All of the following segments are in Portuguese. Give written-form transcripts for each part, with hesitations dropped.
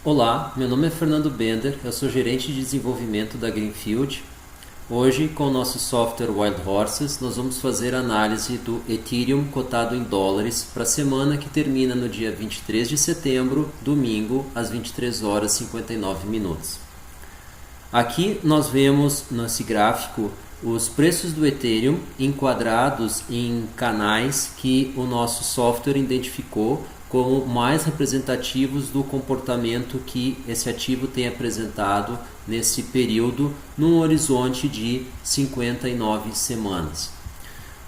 Olá, meu nome é Fernando Bender, eu sou gerente de desenvolvimento da Greenfield. Hoje, com o nosso software Wild Horses, nós vamos fazer a análise do Ethereum cotado em dólares para a semana que termina no dia 23 de setembro, domingo, às 23 horas e 59 minutos. Aqui nós vemos nesse gráfico os preços do Ethereum enquadrados em canais que o nosso software identificou como mais representativos do comportamento que esse ativo tem apresentado nesse período, num horizonte de 59 semanas.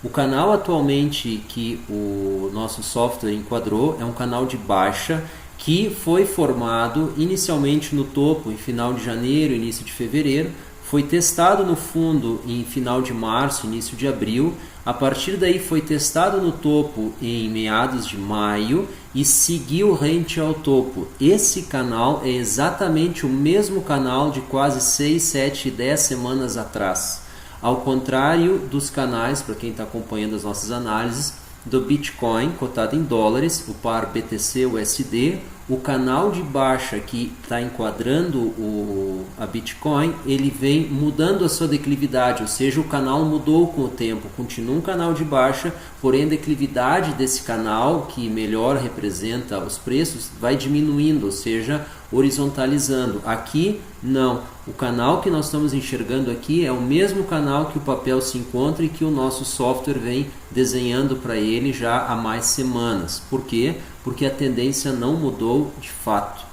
O canal atualmente que o nosso software enquadrou é um canal de baixa que foi formado inicialmente no topo em final de janeiro, início de fevereiro, foi testado no fundo em final de março, início de abril. A partir daí foi testado no topo em meados de maio e seguiu rente ao topo. Esse canal é exatamente o mesmo canal de quase 6, 7, 10 semanas atrás. Ao contrário dos canais, para quem está acompanhando as nossas análises, do Bitcoin cotado em dólares, o par BTC-USD, o canal de baixa que está enquadrando a Bitcoin, ele vem mudando a sua declividade, ou seja, o canal mudou com o tempo, continua um canal de baixa, porém a declividade desse canal, que melhor representa os preços, vai diminuindo, ou seja, horizontalizando. Aqui não, o canal que nós estamos enxergando aqui é o mesmo canal que o papel se encontra e que o nosso software vem desenhando para ele já há mais semanas. Por quê? Porque a tendência não mudou de fato.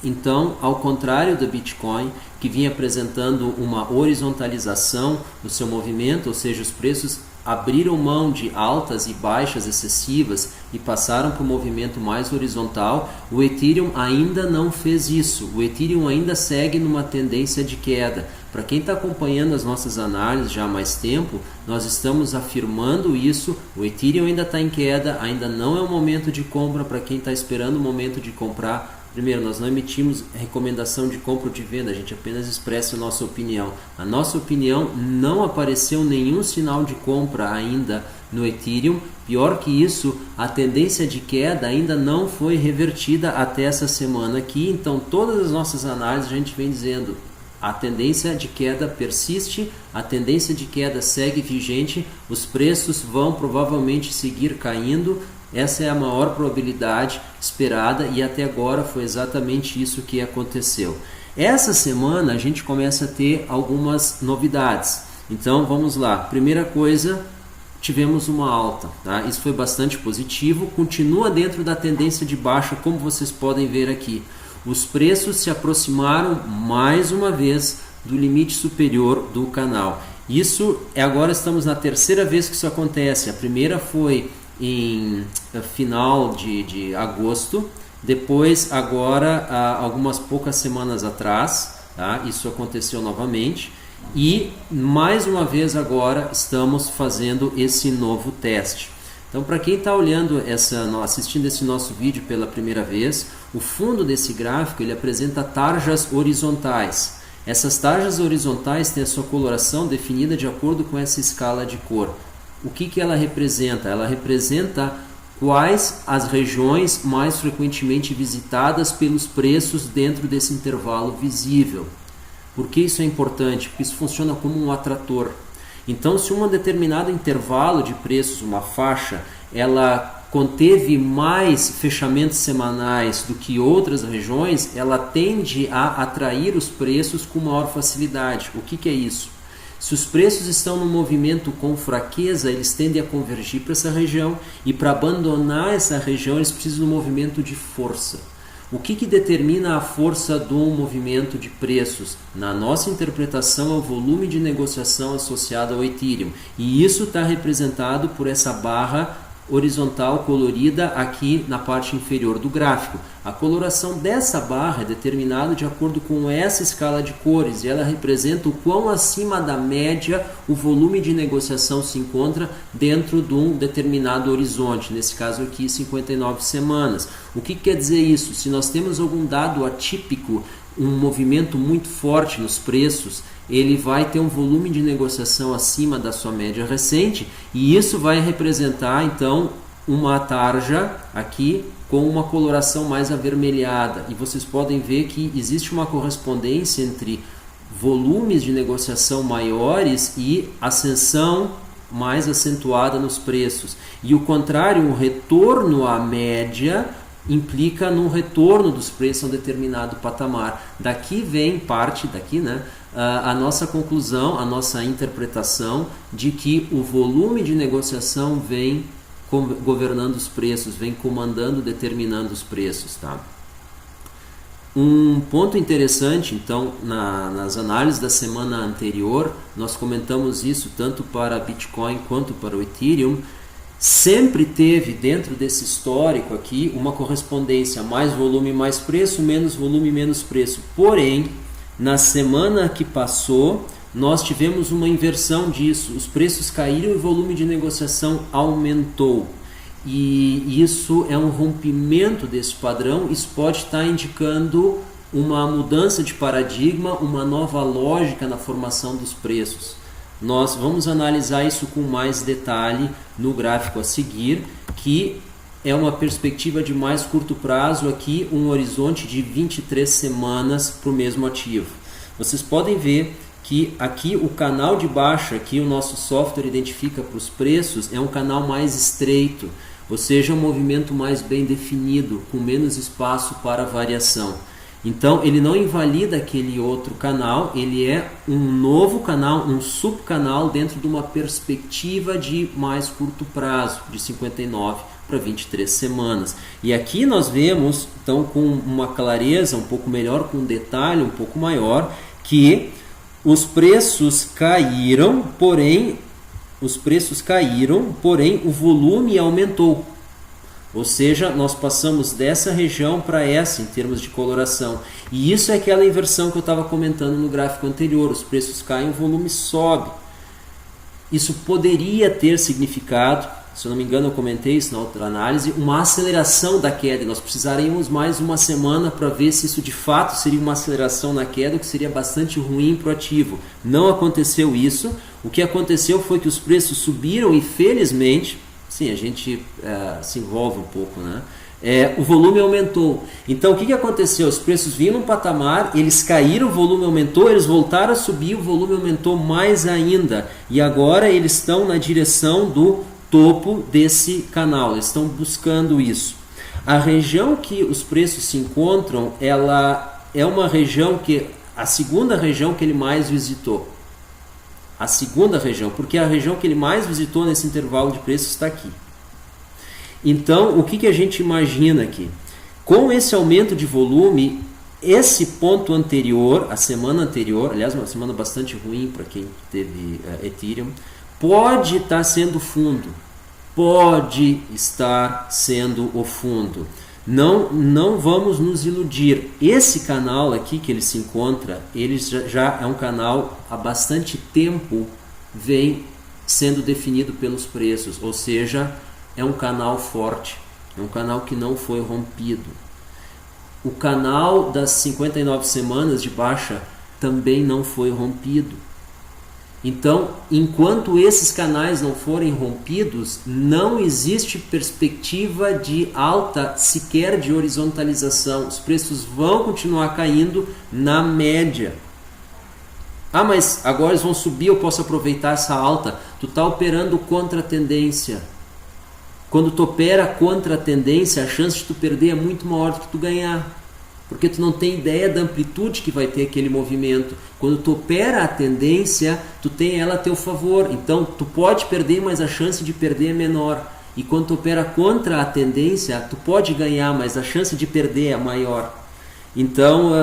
Então, ao contrário do Bitcoin, que vinha apresentando uma horizontalização no seu movimento, ou seja, os preços abriram mão de altas e baixas excessivas e passaram para um movimento mais horizontal, o Ethereum ainda não fez isso. O Ethereum ainda segue numa tendência de queda. Para quem está acompanhando as nossas análises já há mais tempo, nós estamos afirmando isso. O Ethereum ainda está em queda, ainda não é o momento de compra. Para quem está esperando o momento de comprar, primeiro, nós não emitimos recomendação de compra ou de venda, a gente apenas expressa a nossa opinião. A nossa opinião, não apareceu nenhum sinal de compra ainda no Ethereum. Pior que isso, a tendência de queda ainda não foi revertida até essa semana aqui. Então, todas as nossas análises a gente vem dizendo: a tendência de queda persiste, a tendência de queda segue vigente, os preços vão provavelmente seguir caindo. Essa é a maior probabilidade esperada e até agora foi exatamente isso que aconteceu. Essa semana a gente começa a ter algumas novidades. Então vamos lá. Primeira coisa, tivemos uma alta, tá? Isso foi bastante positivo, continua dentro da tendência de baixa, como vocês podem ver aqui. Os preços se aproximaram mais uma vez do limite superior do canal. Agora estamos na terceira vez que isso acontece. A primeira foi em final de agosto, depois agora algumas poucas semanas atrás, tá? Isso aconteceu novamente e mais uma vez agora estamos fazendo esse novo teste. Então, para quem está assistindo esse nosso vídeo pela primeira vez, o fundo desse gráfico ele apresenta tarjas horizontais. Essas tarjas horizontais têm a sua coloração definida de acordo com essa escala de cor. O que ela representa? Ela representa quais as regiões mais frequentemente visitadas pelos preços dentro desse intervalo visível. Por que isso é importante? Porque isso funciona como um atrator. Então, se um determinado intervalo de preços, uma faixa, ela conteve mais fechamentos semanais do que outras regiões, ela tende a atrair os preços com maior facilidade. O que é isso? Se os preços estão no movimento com fraqueza, eles tendem a convergir para essa região e para abandonar essa região eles precisam de um movimento de força. O que determina a força do movimento de preços? Na nossa interpretação é o volume de negociação associado ao Ethereum. E isso está representado por essa barra horizontal colorida aqui na parte inferior do gráfico. A coloração dessa barra é determinada de acordo com essa escala de cores e ela representa o quão acima da média o volume de negociação se encontra dentro de um determinado horizonte, nesse caso aqui 59 semanas. O que quer dizer isso? Se nós temos algum dado atípico, um movimento muito forte nos preços, ele vai ter um volume de negociação acima da sua média recente e isso vai representar então uma tarja aqui com uma coloração mais avermelhada, e vocês podem ver que existe uma correspondência entre volumes de negociação maiores e ascensão mais acentuada nos preços. E o contrário, um retorno à média implica num retorno dos preços a um determinado patamar. Daqui vem parte, né, a nossa conclusão, a nossa interpretação de que o volume de negociação vem governando os preços, vem comandando, determinando os preços. Tá? Um ponto interessante, então, nas análises da semana anterior, nós comentamos isso tanto para Bitcoin quanto para o Ethereum. Sempre teve dentro desse histórico aqui uma correspondência: mais volume, mais preço, menos volume, menos preço. Porém, na semana que passou, nós tivemos uma inversão disso. Os preços caíram e o volume de negociação aumentou. E isso é um rompimento desse padrão. Isso pode estar indicando uma mudança de paradigma, uma nova lógica na formação dos preços. Nós vamos analisar isso com mais detalhe no gráfico a seguir, que é uma perspectiva de mais curto prazo, aqui um horizonte de 23 semanas para o mesmo ativo. Vocês podem ver que aqui o canal de baixa que o nosso software identifica para os preços é um canal mais estreito, ou seja, um movimento mais bem definido, com menos espaço para variação. Então ele não invalida aquele outro canal, ele é um novo canal, um subcanal dentro de uma perspectiva de mais curto prazo, de 59 para 23 semanas. E aqui nós vemos, então, com uma clareza um pouco melhor, com um detalhe um pouco maior, que os preços caíram, porém o volume aumentou. Ou seja, nós passamos dessa região para essa em termos de coloração. E isso é aquela inversão que eu estava comentando no gráfico anterior. Os preços caem, o volume sobe. Isso poderia ter significado, se eu não me engano eu comentei isso na outra análise, uma aceleração da queda. Nós precisaríamos mais uma semana para ver se isso de fato seria uma aceleração na queda, o que seria bastante ruim para o ativo. Não aconteceu isso. O que aconteceu foi que os preços subiram e, felizmente, sim, a gente se envolve um pouco, né? O volume aumentou. Então o que aconteceu? Os preços vinham num patamar, eles caíram, o volume aumentou, eles voltaram a subir, o volume aumentou mais ainda. E agora eles estão na direção do topo desse canal, eles estão buscando isso. A região que os preços se encontram, ela é uma região a segunda região que ele mais visitou. A segunda região, porque a região que ele mais visitou nesse intervalo de preços está aqui. Então, o que a gente imagina aqui? Com esse aumento de volume, esse ponto anterior, a semana anterior, aliás, uma semana bastante ruim para quem teve Ethereum, pode estar sendo fundo. Pode estar sendo o fundo. Não vamos nos iludir. Esse canal aqui que ele se encontra, ele já é um canal há bastante tempo vem sendo definido pelos preços, ou seja, é um canal forte, é um canal que não foi rompido. O canal das 59 semanas de baixa também não foi rompido. Então, enquanto esses canais não forem rompidos, não existe perspectiva de alta, sequer de horizontalização. Os preços vão continuar caindo na média. Ah, mas agora eles vão subir, eu posso aproveitar essa alta. Tu está operando contra a tendência. Quando tu opera contra a tendência, a chance de tu perder é muito maior do que tu ganhar. Porque tu não tem ideia da amplitude que vai ter aquele movimento. Quando tu opera a tendência, tu tem ela a teu favor. Então, tu pode perder, mas a chance de perder é menor. E quando tu opera contra a tendência, tu pode ganhar, mas a chance de perder é maior. Então,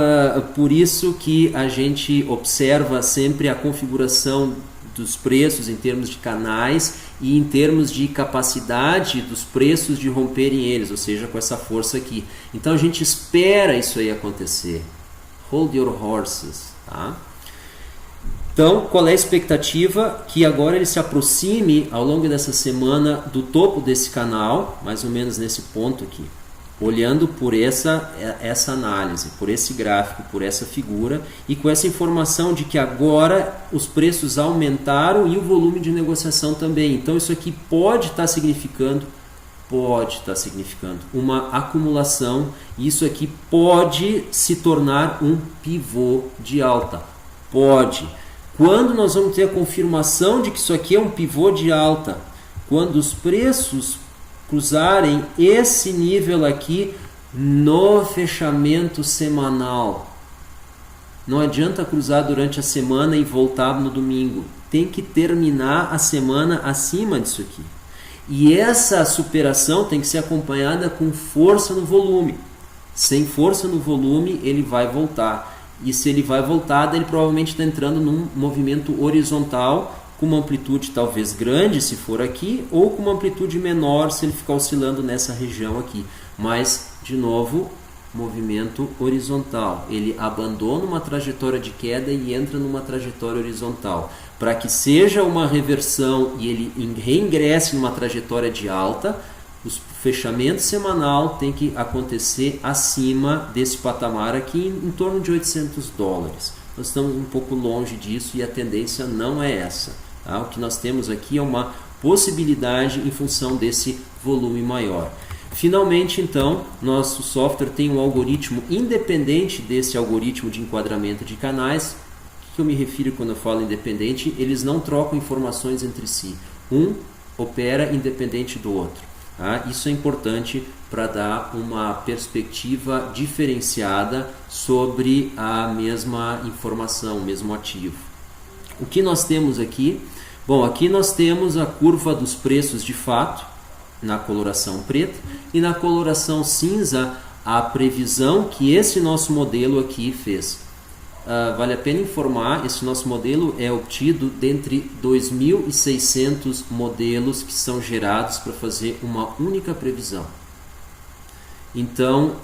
por isso que a gente observa sempre a configuração dos preços em termos de canais e em termos de capacidade dos preços de romperem eles, ou seja, com essa força aqui. Então a gente espera isso aí acontecer. Hold your horses, tá? Então, qual é a expectativa? Que agora ele se aproxime ao longo dessa semana do topo desse canal, mais ou menos nesse ponto aqui. Olhando por essa análise, por esse gráfico, por essa figura e com essa informação de que agora os preços aumentaram e o volume de negociação também. Então isso aqui pode estar significando pode estar significando uma acumulação. Isso aqui pode se tornar um pivô de alta. Pode. Quando nós vamos ter a confirmação de que isso aqui é um pivô de alta? Quando os preços cruzarem esse nível aqui no fechamento semanal. Não adianta cruzar durante a semana e voltar no domingo. Tem que terminar a semana acima disso aqui. E essa superação tem que ser acompanhada com força no volume. Sem força no volume, ele vai voltar. E se ele vai voltar, ele provavelmente está entrando num movimento horizontal, com uma amplitude talvez grande, se for aqui, ou com uma amplitude menor, se ele ficar oscilando nessa região aqui. Mas, de novo, movimento horizontal. Ele abandona uma trajetória de queda e entra numa trajetória horizontal. Para que seja uma reversão e ele reingresse numa trajetória de alta, o fechamento semanal tem que acontecer acima desse patamar aqui, em torno de $800. Nós estamos um pouco longe disso e a tendência não é essa. Tá? O que nós temos aqui é uma possibilidade em função desse volume maior. Finalmente, então, nosso software tem um algoritmo independente desse algoritmo de enquadramento de canais. O que eu me refiro quando eu falo independente? Eles não trocam informações entre si. Um opera independente do outro. Tá? Isso é importante para dar uma perspectiva diferenciada sobre a mesma informação, o mesmo ativo. O que nós temos aqui? Bom, aqui nós temos a curva dos preços de fato, na coloração preta, e na coloração cinza a previsão que esse nosso modelo aqui fez. Vale a pena informar, esse nosso modelo é obtido dentre 2.600 modelos que são gerados para fazer uma única previsão. Então,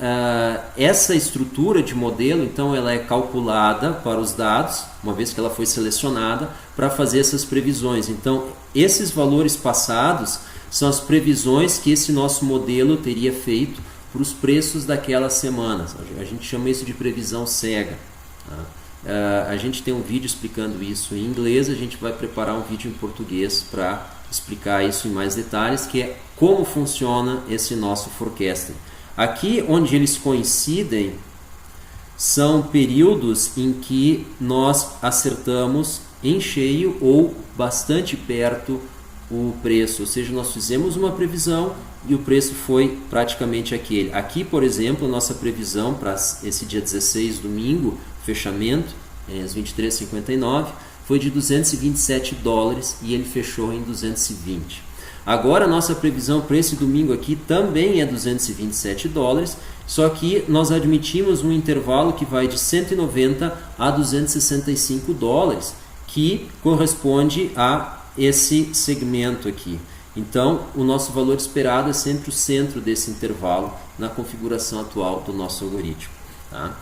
essa estrutura de modelo, então, ela é calculada para os dados, uma vez que ela foi selecionada, para fazer essas previsões. Então, esses valores passados são as previsões que esse nosso modelo teria feito para os preços daquelas semanas. A gente chama isso de previsão cega. A gente tem um vídeo explicando isso em inglês, a gente vai preparar um vídeo em português para explicar isso em mais detalhes, que é como funciona esse nosso forecasting. Aqui onde eles coincidem são períodos em que nós acertamos em cheio ou bastante perto o preço, ou seja, nós fizemos uma previsão e o preço foi praticamente aquele. Aqui, por exemplo, nossa previsão para esse dia 16, domingo, fechamento, às 23h59, foi de $227 e ele fechou em 220. Agora, nossa previsão para esse domingo aqui também é $227, só que nós admitimos um intervalo que vai de 190 a $265, que corresponde a esse segmento aqui. Então, o nosso valor esperado é sempre o centro desse intervalo na configuração atual do nosso algoritmo. Tá?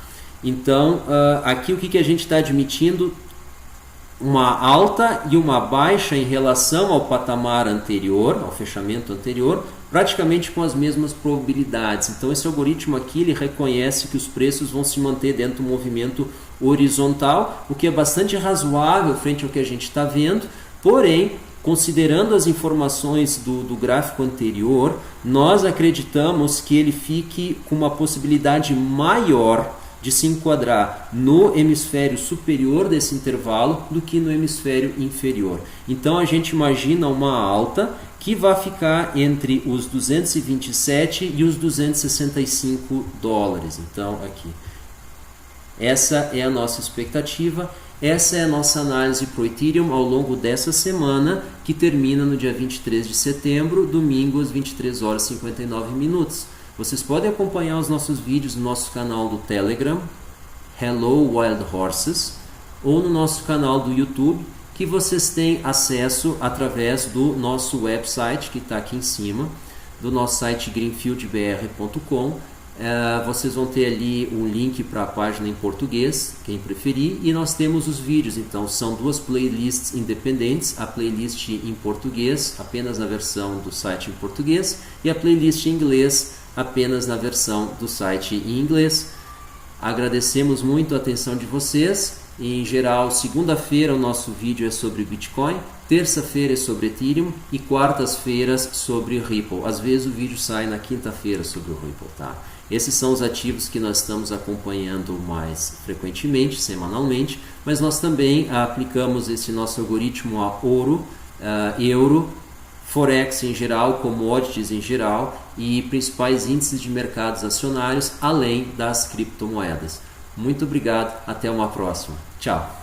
Então, aqui o que a gente está admitindo? Uma alta e uma baixa em relação ao patamar anterior, ao fechamento anterior, praticamente com as mesmas probabilidades. Então, esse algoritmo aqui ele reconhece que os preços vão se manter dentro do movimento horizontal, o que é bastante razoável frente ao que a gente está vendo. Porém, considerando as informações do gráfico anterior, nós acreditamos que ele fique com uma possibilidade maior de se enquadrar no hemisfério superior desse intervalo do que no hemisfério inferior. Então a gente imagina uma alta que vai ficar entre os 227 e os $265. Então aqui, essa é a nossa expectativa. Essa é a nossa análise para o Ethereum ao longo dessa semana, que termina no dia 23 de setembro, domingo, às 23h59. Vocês podem acompanhar os nossos vídeos no nosso canal do Telegram, Hello Wild Horses, ou no nosso canal do YouTube, que vocês têm acesso através do nosso website, que está aqui em cima, do nosso site greenfieldbr.com. Vocês vão ter ali um link para a página em português, quem preferir, e nós temos os vídeos. Então são duas playlists independentes, a playlist em português apenas na versão do site em português e a playlist em inglês apenas na versão do site em inglês. Agradecemos muito a atenção de vocês. Em geral, segunda-feira o nosso vídeo é sobre Bitcoin, terça-feira é sobre Ethereum e quartas-feiras sobre Ripple. Às vezes o vídeo sai na quinta-feira sobre o Ripple, tá? Esses são os ativos que nós estamos acompanhando mais frequentemente, semanalmente, mas nós também aplicamos esse nosso algoritmo a ouro, euro, Forex em geral, commodities em geral e principais índices de mercados acionários, além das criptomoedas. Muito obrigado, até uma próxima. Tchau!